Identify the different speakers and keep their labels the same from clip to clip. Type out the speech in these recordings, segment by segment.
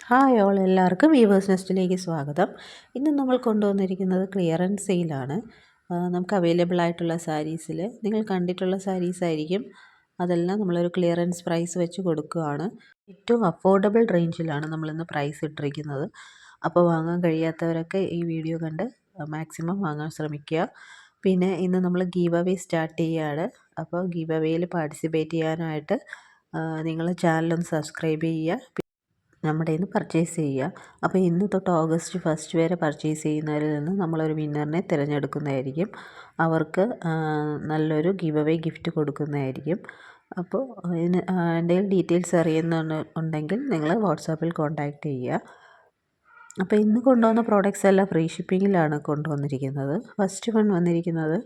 Speaker 1: Hi all, എല്ലാവർക്കും weavers നെസ്റ്റിലേക്ക് സ്വാഗതം. ഇന്ന് നമ്മൾ കൊണ്ടുവന്നിരിക്കുന്നത് ക്ലിയറൻസ് സെയിലാണ്. നമുക്ക് അവൈലബിൾ ആയിട്ടുള്ള സാരീസിൽ നിങ്ങൾ കണ്ടിട്ടുള്ള സാരീസ് ആയിരിക്കും. അതെല്ലാം നമ്മളൊരു ക്ലിയറൻസ് പ്രൈസ് വെച്ച് കൊടുക്കുകയാണ്. ഏറ്റവും അഫോർഡബിൾ റേഞ്ചിലാണ് നമ്മളിന്ന് പ്രൈസ് ഇട്ടിരിക്കുന്നത്. അപ്പോൾ വാങ്ങാൻ കഴിയാത്തവരൊക്കെ ഈ വീഡിയോ കണ്ട് മാക്സിമം വാങ്ങാൻ ശ്രമിക്കുക. പിന്നെ ഇന്ന് നമ്മൾ ഗീവ് അവേ സ്റ്റാർട്ട് ചെയ്യുകയാണ്. അപ്പോൾ ഗീവ് അവേയിൽ പാർട്ടിസിപ്പേറ്റ് ചെയ്യാനായിട്ട് നിങ്ങൾ ചാനലൊന്ന് സബ്സ്ക്രൈബ് ചെയ്യുക, നമ്മുടെ കയ്യിൽ നിന്ന് പർച്ചേസ് ചെയ്യുക. അപ്പോൾ ഇന്ന് തൊട്ട് ഓഗസ്റ്റ് 1 വരെ പർച്ചേസ് ചെയ്യുന്നവരിൽ നിന്ന് നമ്മളൊരു വിന്നറിനെ തിരഞ്ഞെടുക്കുന്നതായിരിക്കും. അവർക്ക് നല്ലൊരു ഗിവ് അവേ ഗിഫ്റ്റ് കൊടുക്കുന്നതായിരിക്കും. അപ്പോൾ ഇതിന് എന്തെങ്കിലും ഡീറ്റെയിൽസ് അറിയുന്നുണ്ടെങ്കിൽ നിങ്ങൾ വാട്സാപ്പിൽ കോൺടാക്റ്റ് ചെയ്യുക. അപ്പോൾ ഇന്ന് കൊണ്ടുവന്ന പ്രോഡക്റ്റ്സ് എല്ലാം ഫ്രീ ഷിപ്പിങ്ങിലാണ് കൊണ്ടുവന്നിരിക്കുന്നത്. ഫസ്റ്റ് വൺ വന്നിരിക്കുന്നത്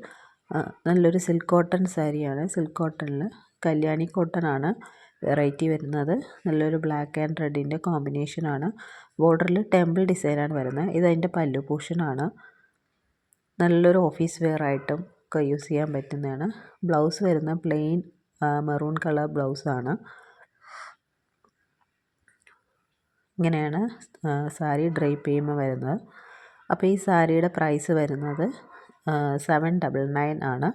Speaker 1: നല്ലൊരു സിൽക്ക് കോട്ടൺ സാരിയാണ്. സിൽക്ക് കോട്ടണിൽ കല്യാണി കോട്ടൺ ആണ് വെറൈറ്റി വരുന്നത്. നല്ലൊരു ബ്ലാക്ക് ആൻഡ് റെഡിൻ്റെ കോമ്പിനേഷനാണ്. ബോർഡറിൽ ടെമ്പിൾ ഡിസൈനാണ് വരുന്നത്. ഇതതിൻ്റെ പല്ലു പോർഷനാണ്. നല്ലൊരു ഓഫീസ് വെയർ ആയിട്ടും ഒക്കെ യൂസ് ചെയ്യാൻ പറ്റുന്നതാണ്. ബ്ലൗസ് വരുന്ന പ്ലെയിൻ മെറൂൺ കളർ ബ്ലൗസാണ്. ഇങ്ങനെയാണ് സാരി ഡ്രൈപ്പ് ചെയ്യുമ്പോൾ വരുന്നത്. അപ്പോൾ ഈ സാരിയുടെ പ്രൈസ് വരുന്നത് 799 ആണ്.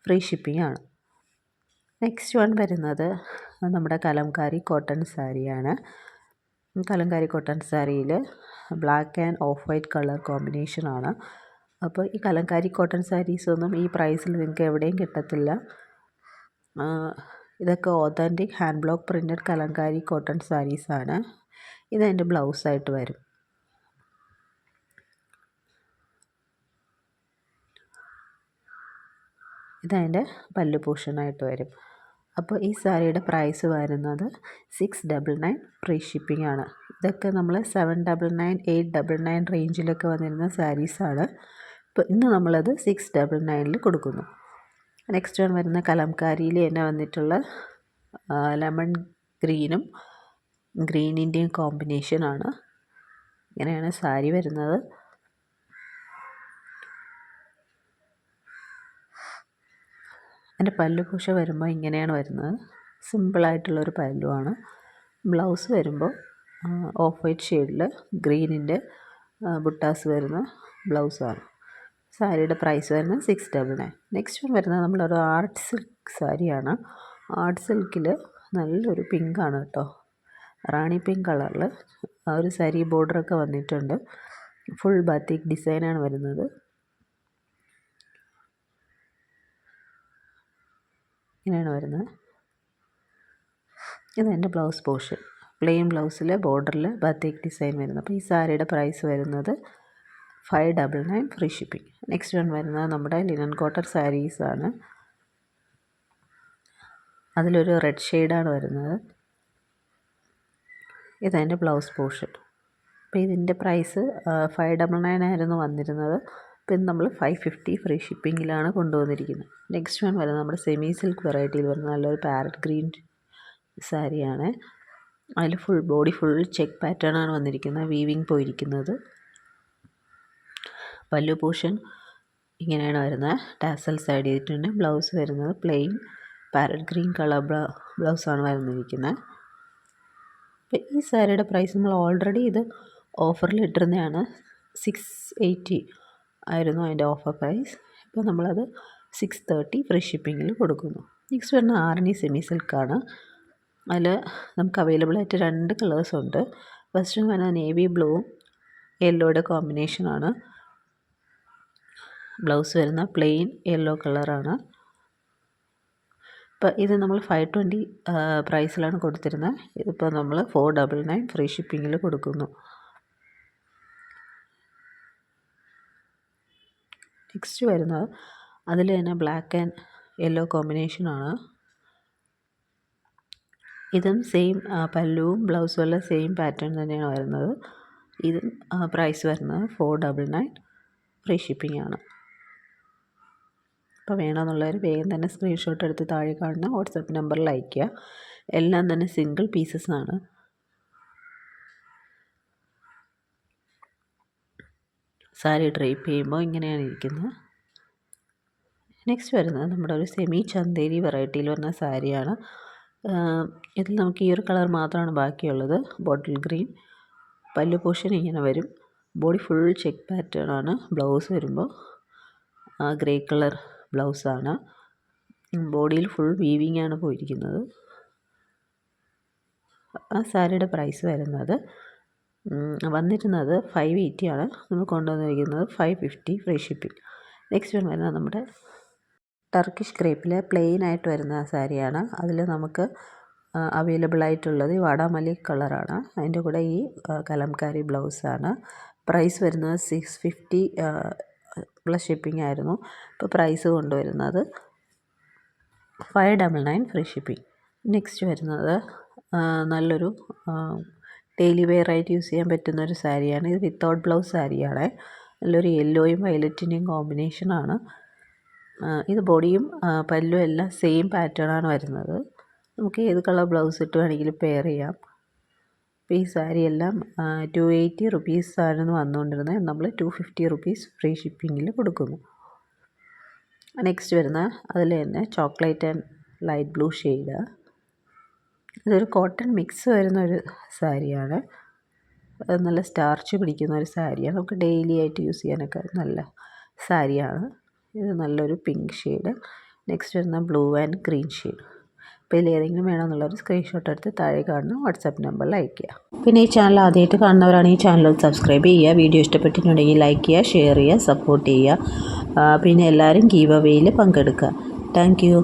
Speaker 1: ഫ്രീ ഷിപ്പിംഗ് ആണ്. നെക്സ്റ്റ് വൺ വരുന്നത് നമ്മുടെ കലംകാരി കോട്ടൺ സാരിയാണ്. കലംകാരി കോട്ടൺ സാരിയിൽ black and off white colour കോമ്പിനേഷനാണ്. അപ്പോൾ ഈ കലംകാരി കോട്ടൺ സാരീസൊന്നും ഈ പ്രൈസിൽ നിങ്ങൾക്ക് എവിടെയും കിട്ടത്തില്ല. ഇതൊക്കെ authentic hand block printed Kalamkari cotton സാരീസാണ്. ഇതെൻ്റെ ബ്ലൗസായിട്ട് വരും. ഇതതിൻ്റെ പല്ലു പോർഷനായിട്ട് വരും. അപ്പോൾ ഈ സാരിയുടെ പ്രൈസ് വരുന്നത് 699 ഫ്രീ ഷിപ്പിംഗ് ആണ്. ഇതൊക്കെ നമ്മൾ 799, 899 റേഞ്ചിലൊക്കെ വന്നിരുന്ന സാരീസാണ്. ഇപ്പോൾ ഇന്ന് നമ്മളത് 699 കൊടുക്കുന്നു. നെക്സ്റ്റ് വൺ വരുന്ന കലംകാരിയിൽ തന്നെ വന്നിട്ടുള്ള ലെമൺ ഗ്രീനും ഗ്രീനിൻ്റെയും കോമ്പിനേഷനാണ്. ഇങ്ങനെയാണ് സാരി വരുന്നത്. അതിൻ്റെ പല്ലു പൂശ വരുമ്പോൾ ഇങ്ങനെയാണ് വരുന്നത്. സിമ്പിളായിട്ടുള്ളൊരു പല്ലുവാണ്. ബ്ലൗസ് വരുമ്പോൾ ഓഫ് വൈറ്റ് ഷെയ്ഡിൽ ഗ്രീനിൻ്റെ ബുട്ടാസ് വരുന്ന ബ്ലൗസാണ്. സാരിയുടെ പ്രൈസ് വരുന്നത് 699. നെക്സ്റ്റ് വരുന്നത് നമ്മളൊരു ആർട്ട് സിൽക്ക് സാരിയാണ്. ആർട്ട് സിൽക്കിൽ നല്ലൊരു പിങ്കാണ് കേട്ടോ. റാണി പിങ്ക് കളറിൽ ഒരു സാരി ബോർഡറൊക്കെ വന്നിട്ടുണ്ട്. ഫുൾ ബാത്തിക് ഡിസൈനാണ് വരുന്നത്. ഇങ്ങനെയാണ് വരുന്നത്. ഇതെൻ്റെ ബ്ലൗസ് പോർഷൻ. പ്ലെയിൻ ബ്ലൗസിൽ ബോർഡറിൽ ബാത്തിക് ഡിസൈൻ വരുന്നത്. അപ്പോൾ ഈ സാരിയുടെ പ്രൈസ് വരുന്നത് 599 ഫ്രീ ഷിപ്പിംഗ്. നെക്സ്റ്റ് വൺ വരുന്നത് നമ്മുടെ ലിനൻ കോട്ടൺ സാരീസാണ്. അതിലൊരു റെഡ് ഷെയ്ഡാണ് വരുന്നത്. ഇതെൻ്റെ ബ്ലൗസ് പോർഷൻ. അപ്പോൾ ഇതിൻ്റെ പ്രൈസ് 599 ആയിരുന്നു വന്നിരുന്നത്. പിന്നെ നമ്മൾ 550 ഫ്രീ ഷിപ്പിങ്ങിലാണ് കൊണ്ടുവന്നിരിക്കുന്നത്. നെക്സ്റ്റ് വൺ വരുന്നത് നമ്മുടെ സെമി സിൽക്ക് വെറൈറ്റിയിൽ വരുന്ന നല്ലൊരു പാരറ്റ് ഗ്രീൻ സാരിയാണ്. അതിൽ ബോഡി ഫുൾ ചെക്ക് പാറ്റേൺ ആണ് വന്നിരിക്കുന്നത്, വീവിങ് പോയിരിക്കുന്നത്. പല്ലു പോർഷൻ ഇങ്ങനെയാണ് വരുന്നത്. ടാസൽസ് ആഡ് ചെയ്തിട്ടുണ്ട്. ബ്ലൗസ് വരുന്നത് പ്ലെയിൻ പാരറ്റ് ഗ്രീൻ കളർ ബ്ലൗസാണ് വന്നിരിക്കുന്നത്. അപ്പോൾ ഈ സാരിയുടെ പ്രൈസ് നമ്മൾ ഓൾറെഡി ഇത് ഓഫറിൽ ഇട്ടിരുന്നതാണ്. 680 ആയിരുന്നു അതിൻ്റെ ഓഫർ പ്രൈസ്. ഇപ്പോൾ നമ്മളത് 630 ഫ്രീ ഷിപ്പിങ്ങിൽ കൊടുക്കുന്നു. നെക്സ്റ്റ് വരുന്ന ആർണി സെമി സിൽക്കാണ്. അതിൽ നമുക്ക് അവൈലബിൾ ആയിട്ട് 2 കളേഴ്സ് ഉണ്ട്. ഫസ്റ്റ് വരുന്നത് നേവി ബ്ലൂവും യെല്ലോയുടെ കോമ്പിനേഷനാണ്. ബ്ലൗസ് വരുന്ന പ്ലെയിൻ യെല്ലോ കളറാണ്. ഇപ്പോൾ ഇത് നമ്മൾ 520 പ്രൈസിലാണ് കൊടുത്തിരുന്നത്. ഇതിപ്പോൾ നമ്മൾ 499 ഫ്രീ ഷിപ്പിങ്ങിൽ കൊടുക്കുന്നു. നെക്സ്റ്റ് വരുന്നത് അതിൽ തന്നെ ബ്ലാക്ക് ആൻഡ് യെല്ലോ കോമ്പിനേഷനാണ്. ഇതും സെയിം പല്ലുവും ബ്ലൗസും എല്ലാം സെയിം പാറ്റേൺ തന്നെയാണ് വരുന്നത്. ഇതും പ്രൈസ് വരുന്നത് 499 ഫ്രീ ഷിപ്പിംഗ് ആണ്. അപ്പോൾ വേണമെന്നുള്ളവർ വേഗം തന്നെ സ്ക്രീൻഷോട്ട് എടുത്ത് താഴെ കാണുന്ന വാട്സപ്പ് നമ്പറിൽ അയയ്ക്കുക. എല്ലാം തന്നെ സിംഗിൾ പീസസ് ആണ്. സാരി ഡ്രൈപ്പ് ചെയ്യുമ്പോൾ ഇങ്ങനെയാണ് ഇരിക്കുന്നത്. നെക്സ്റ്റ് വരുന്നത് നമ്മുടെ ഒരു സെമി ചന്തേരി വെറൈറ്റിയിൽ വരുന്ന സാരിയാണ്. ഇതിൽ നമുക്ക് ഈ ഒരു കളർ മാത്രമാണ് ബാക്കിയുള്ളത്, ബോട്ടിൽ ഗ്രീൻ. പല്ലു പോർഷൻ ഇങ്ങനെ വരും. ബോഡി ഫുൾ ചെക്ക് പാറ്റേൺ ആണ്. ബ്ലൗസ് വരുമ്പോൾ ഗ്രേ കളർ ബ്ലൗസാണ്. ബോഡിയിൽ ഫുൾ വീവിങ് ആണ് പോയിരിക്കുന്നത്. ആ സാരിയുടെ പ്രൈസ് വരുന്നത് വന്നിരുന്നത് 580 ആണ്. നമ്മൾ കൊണ്ടുവന്നിരിക്കുന്നത് 550 ഫ്രീ ഷിപ്പിംഗ്. നെക്സ്റ്റ് വരുന്നത് നമ്മുടെ ടർക്കിഷ് ക്രേപ്പിലെ പ്ലെയിൻ ആയിട്ട് വരുന്ന സാരിയാണ്. അതിൽ നമുക്ക് അവൈലബിൾ ആയിട്ടുള്ളത് ഈ വാടാമല്ലി കളറാണ്. അതിൻ്റെ കൂടെ ഈ കലംകാരി ബ്ലൗസാണ്. പ്രൈസ് വരുന്നത് 650 പ്ലസ് ഷിപ്പിംഗ് ആയിരുന്നു. ഇപ്പോൾ പ്രൈസ് കൊണ്ടുവരുന്നത് 599 ഫ്രീ ഷിപ്പിംഗ്. നെക്സ്റ്റ് വരുന്നത് നല്ലൊരു ഡെയിലി വെയർ ആയിട്ട് യൂസ് ചെയ്യാൻ പറ്റുന്ന ഒരു സാരിയാണ്. ഇത് വിത്തൗട്ട് ബ്ലൗസ് സാരിയാണ്. നല്ലൊരു യെല്ലോയും വയലറ്റിൻ്റെയും കോമ്പിനേഷനാണ്. ഇത് ബോഡിയും പല്ലും എല്ലാം സെയിം പാറ്റേൺ ആണ് വരുന്നത്. നമുക്ക് ഏത് കളർ ബ്ലൗസ് ഇട്ട് വേണമെങ്കിലും പെയർ ചെയ്യാം. അപ്പോൾ ഈ സാരി എല്ലാം 280 റുപ്പീസായിരുന്നു വന്നുകൊണ്ടിരുന്നത്. നമ്മൾ 250 റുപ്പീസ് ഫ്രീ ഷിപ്പിങ്ങിൽ കൊടുക്കുന്നു. നെക്സ്റ്റ് വരുന്ന അതിൽ തന്നെ chocolate and light blue shade. ഇതൊരു കോട്ടൺ മിക്സ് വരുന്ന ഒരു സാരിയാണ്. നല്ല സ്റ്റാർച്ച് പിടിക്കുന്ന ഒരു സാരിയാണ്. നമുക്ക് ഡെയിലി ആയിട്ട് യൂസ് ചെയ്യാനൊക്കെ നല്ല സാരിയാണ്. ഇത് നല്ലൊരു പിങ്ക് ഷെയ്ഡ്. നെക്സ്റ്റ് വരുന്ന ബ്ലൂ ആൻഡ് ഗ്രീൻ ഷെയ്ഡ്. അപ്പോൾ ഇതിൽ ഏതെങ്കിലും വേണമെന്നുള്ളൊരു സ്ക്രീൻഷോട്ട് എടുത്ത് താഴെ കാണുന്ന വാട്സാപ്പ് നമ്പറിൽ അയയ്ക്കുക. പിന്നെ ഈ ചാനൽ ആദ്യമായിട്ട് കാണുന്നവരാണെങ്കിൽ ഈ ചാനൽ സബ്സ്ക്രൈബ് ചെയ്യുക. വീഡിയോ ഇഷ്ടപ്പെട്ടിട്ടുണ്ടെങ്കിൽ ലൈക്ക് ചെയ്യുക, ഷെയർ ചെയ്യുക, സപ്പോർട്ട് ചെയ്യുക. പിന്നെ എല്ലാവരും ഗീവ് അവേയിൽ പങ്കെടുക്കുക. Thank you.